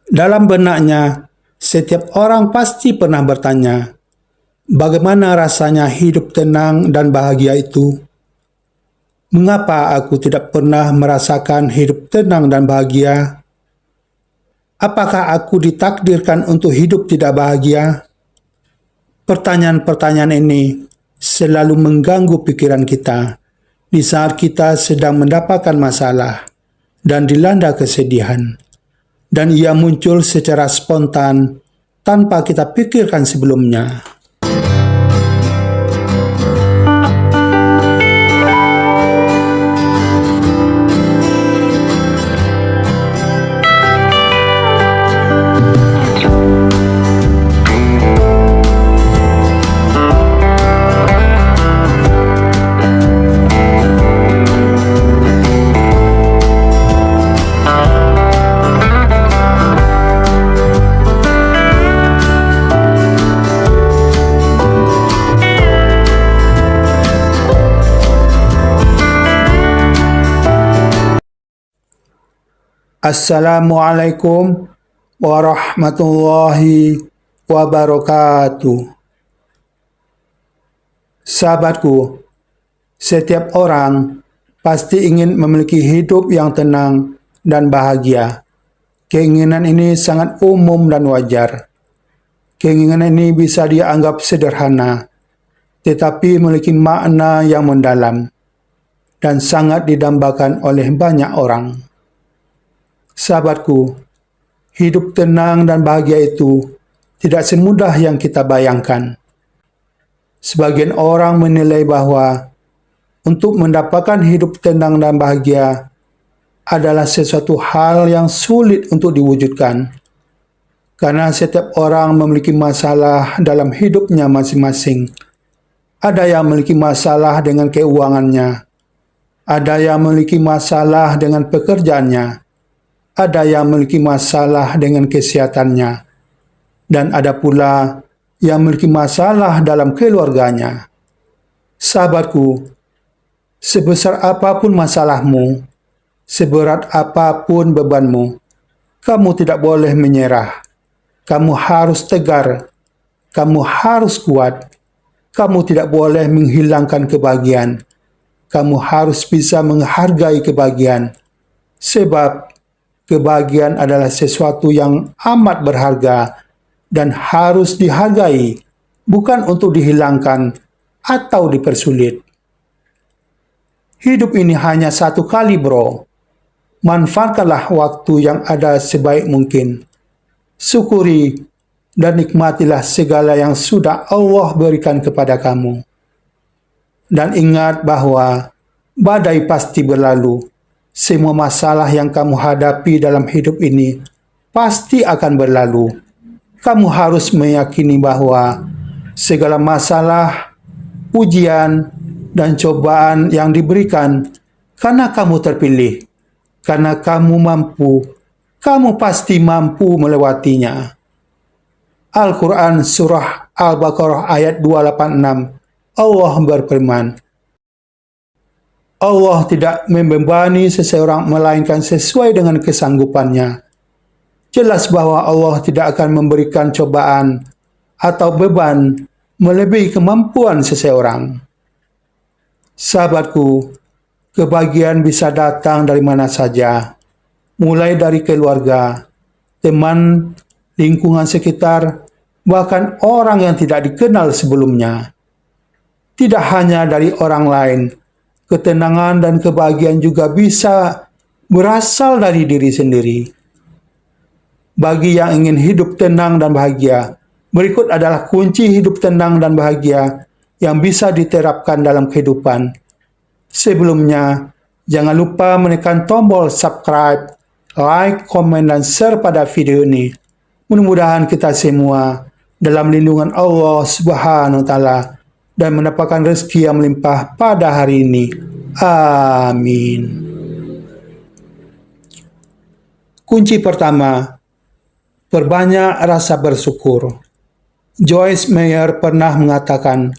Dalam benaknya, setiap orang pasti pernah bertanya, bagaimana rasanya hidup tenang dan bahagia itu? Mengapa aku tidak pernah merasakan hidup tenang dan bahagia? Apakah aku ditakdirkan untuk hidup tidak bahagia? Pertanyaan-pertanyaan ini selalu mengganggu pikiran kita di saat kita sedang mendapatkan masalah dan dilanda kesedihan. Dan ia muncul secara spontan tanpa kita pikirkan sebelumnya. Assalamualaikum warahmatullahi wabarakatuh. Sahabatku, setiap orang pasti ingin memiliki hidup yang tenang dan bahagia. Keinginan ini sangat umum dan wajar. Keinginan ini bisa dianggap sederhana, tetapi memiliki makna yang mendalam dan sangat didambakan oleh banyak orang. Sahabatku, hidup tenang dan bahagia itu tidak semudah yang kita bayangkan. Sebagian orang menilai bahwa untuk mendapatkan hidup tenang dan bahagia adalah sesuatu hal yang sulit untuk diwujudkan, karena setiap orang memiliki masalah dalam hidupnya masing-masing. Ada yang memiliki masalah dengan keuangannya, ada yang memiliki masalah dengan pekerjaannya, ada yang memiliki masalah dengan kesehatannya, dan ada pula yang memiliki masalah dalam keluarganya. Sahabatku, sebesar apapun masalahmu, seberat apapun bebanmu, kamu tidak boleh menyerah. Kamu harus tegar, kamu harus kuat, kamu tidak boleh menghilangkan kebahagiaan. Kamu harus bisa menghargai kebahagiaan, sebab kebahagiaan adalah sesuatu yang amat berharga dan harus dihargai, bukan untuk dihilangkan atau dipersulit. Hidup ini hanya satu kali, bro. Manfaatkanlah waktu yang ada sebaik mungkin. Syukuri dan nikmatilah segala yang sudah Allah berikan kepada kamu. Dan ingat bahwa badai pasti berlalu. Semua masalah yang kamu hadapi dalam hidup ini pasti akan berlalu. Kamu harus meyakini bahwa segala masalah, ujian, dan cobaan yang diberikan karena kamu terpilih, karena kamu mampu, kamu pasti mampu melewatinya. Al-Quran Surah Al-Baqarah ayat 286, Allah berfirman, Allah tidak membebani seseorang melainkan sesuai dengan kesanggupannya. Jelas bahwa Allah tidak akan memberikan cobaan atau beban melebihi kemampuan seseorang. Sahabatku, kebahagiaan bisa datang dari mana saja, mulai dari keluarga, teman, lingkungan sekitar, bahkan orang yang tidak dikenal sebelumnya. Tidak hanya dari orang lain, ketenangan dan kebahagiaan juga bisa berasal dari diri sendiri. Bagi yang ingin hidup tenang dan bahagia, berikut adalah kunci hidup tenang dan bahagia yang bisa diterapkan dalam kehidupan. Sebelumnya, jangan lupa menekan tombol subscribe, like, komen, dan share pada video ini. Mudah-mudahan kita semua dalam lindungan Allah Subhanahu wa Ta'ala dan mendapatkan rezeki yang melimpah pada hari ini. Amin. Kunci pertama, perbanyak rasa bersyukur. Joyce Meyer pernah mengatakan,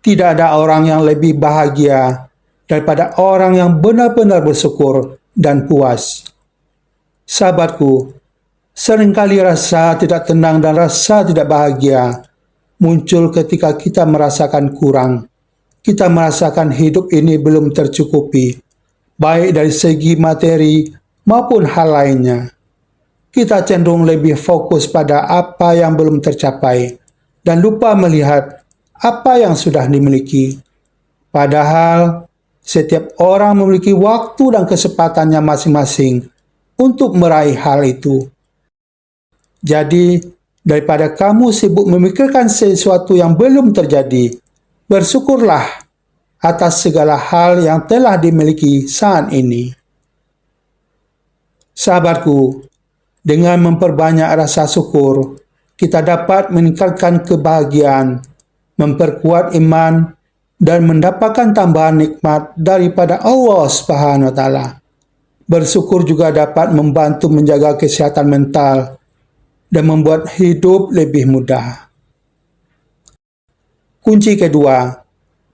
tidak ada orang yang lebih bahagia daripada orang yang benar-benar bersyukur dan puas. Sahabatku, Seringkali rasa tidak tenang dan rasa tidak bahagia muncul ketika kita merasakan kurang. Kita merasakan hidup ini belum tercukupi, baik dari segi materi maupun hal lainnya. Kita cenderung lebih fokus pada apa yang belum tercapai dan lupa melihat apa yang sudah dimiliki. Padahal, setiap orang memiliki waktu dan kesempatannya masing-masing untuk meraih hal itu. Jadi, daripada kamu sibuk memikirkan sesuatu yang belum terjadi, bersyukurlah atas segala hal yang telah dimiliki saat ini. Sahabatku, dengan memperbanyak rasa syukur, kita dapat meningkatkan kebahagiaan, memperkuat iman, dan mendapatkan tambahan nikmat daripada Allah Subhanahu wa Ta'ala. Bersyukur juga dapat membantu menjaga kesehatan mental dan membuat hidup lebih mudah. Kunci kedua,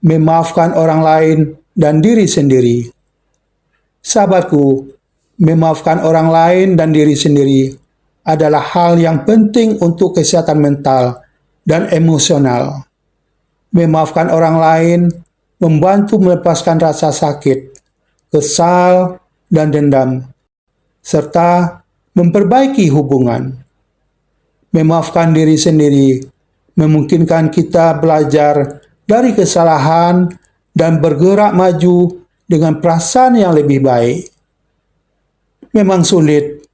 memaafkan orang lain dan diri sendiri. Sahabatku, memaafkan orang lain dan diri sendiri adalah hal yang penting untuk kesehatan mental dan emosional. Memaafkan orang lain membantu melepaskan rasa sakit, kesal, dan dendam, serta memperbaiki hubungan. Memaafkan diri sendiri memungkinkan kita belajar dari kesalahan dan bergerak maju dengan perasaan yang lebih baik. Memang sulit,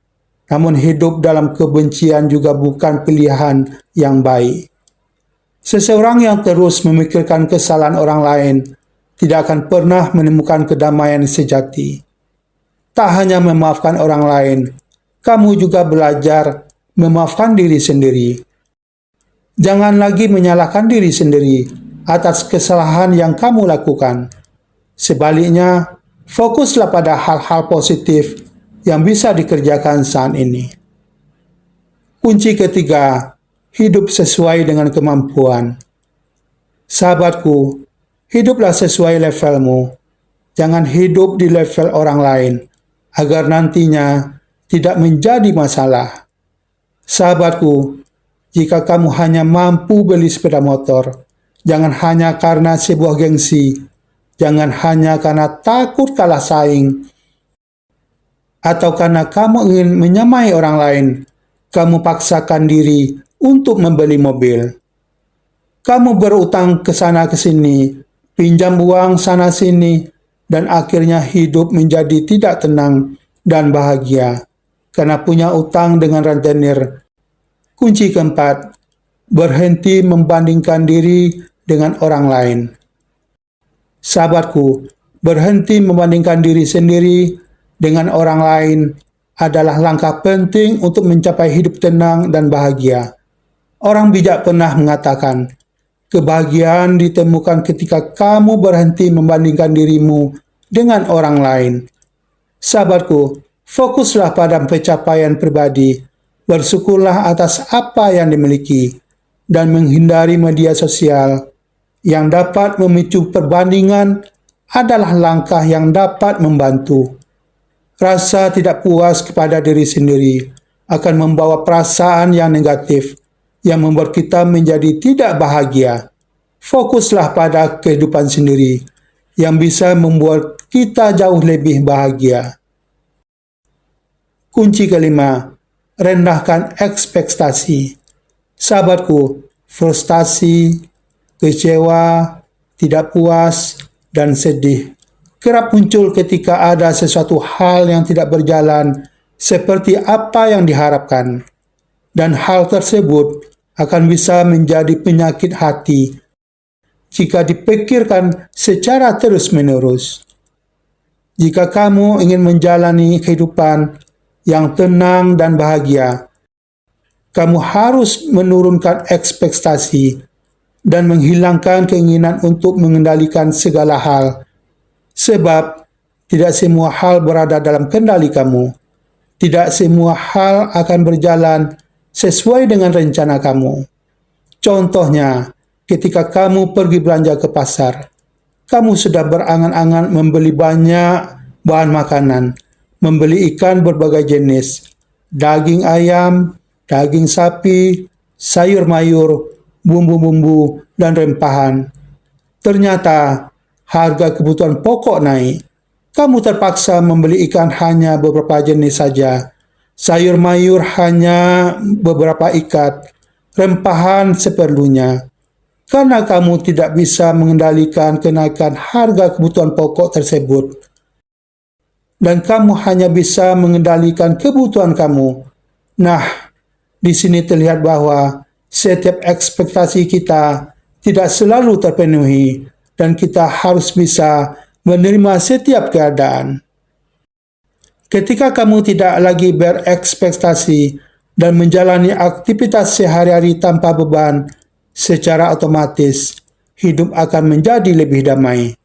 namun hidup dalam kebencian juga bukan pilihan yang baik. Seseorang yang terus memikirkan kesalahan orang lain tidak akan pernah menemukan kedamaian sejati. Tak hanya memaafkan orang lain, kamu juga belajar memaafkan diri sendiri. Jangan lagi menyalahkan diri sendiri atas kesalahan yang kamu lakukan. Sebaliknya, fokuslah pada hal-hal positif yang bisa dikerjakan saat ini. Kunci ketiga, hidup sesuai dengan kemampuan. Sahabatku, hiduplah sesuai levelmu. Jangan hidup di level orang lain, agar nantinya tidak menjadi masalah. Sahabatku, jika kamu hanya mampu beli sepeda motor, jangan hanya karena sebuah gengsi, jangan hanya karena takut kalah saing, atau karena kamu ingin menyamai orang lain, kamu paksakan diri untuk membeli mobil. Kamu berutang ke sana ke sini, pinjam uang sana sini, dan akhirnya hidup menjadi tidak tenang dan bahagia karena punya utang dengan rentenir. Kunci keempat, berhenti membandingkan diri dengan orang lain. Sahabatku, berhenti membandingkan diri sendiri dengan orang lain adalah langkah penting untuk mencapai hidup tenang dan bahagia. Orang bijak pernah mengatakan, kebahagiaan ditemukan ketika kamu berhenti membandingkan dirimu dengan orang lain. Sahabatku, fokuslah pada pencapaian pribadi, bersyukurlah atas apa yang dimiliki, dan menghindari media sosial yang dapat memicu perbandingan adalah langkah yang dapat membantu. Rasa tidak puas kepada diri sendiri akan membawa perasaan yang negatif yang membuat kita menjadi tidak bahagia. Fokuslah pada kehidupan sendiri yang bisa membuat kita jauh lebih bahagia. Kunci kelima, rendahkan ekspektasi. Sahabatku, frustasi, kecewa, tidak puas, dan sedih kerap muncul ketika ada sesuatu hal yang tidak berjalan seperti apa yang diharapkan. Dan hal tersebut akan bisa menjadi penyakit hati jika dipikirkan secara terus-menerus. Jika kamu ingin menjalani kehidupan yang tenang dan bahagia, kamu harus menurunkan ekspektasi dan menghilangkan keinginan untuk mengendalikan segala hal. Sebab tidak semua hal berada dalam kendali kamu. Tidak semua hal akan berjalan sesuai dengan rencana kamu. Contohnya, ketika kamu pergi belanja ke pasar, kamu sudah berangan-angan membeli banyak bahan makanan, membeli ikan berbagai jenis, daging ayam, daging sapi, sayur mayur, bumbu-bumbu, dan rempahan. Ternyata harga kebutuhan pokok naik. Kamu terpaksa membeli ikan hanya beberapa jenis saja, sayur mayur hanya beberapa ikat, rempahan seperlunya. Karena kamu tidak bisa mengendalikan kenaikan harga kebutuhan pokok tersebut. Dan kamu hanya bisa mengendalikan kebutuhan kamu. Nah, di sini terlihat bahwa setiap ekspektasi kita tidak selalu terpenuhi dan kita harus bisa menerima setiap keadaan. Ketika kamu tidak lagi berekspektasi dan menjalani aktivitas sehari-hari tanpa beban, secara otomatis hidup akan menjadi lebih damai.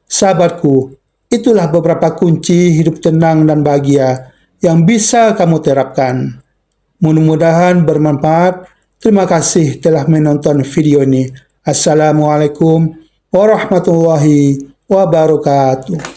Sahabatku, itulah beberapa kunci hidup tenang dan bahagia yang bisa kamu terapkan. Mudah-mudahan bermanfaat. Terima kasih telah menonton video ini. Assalamualaikum warahmatullahi wabarakatuh.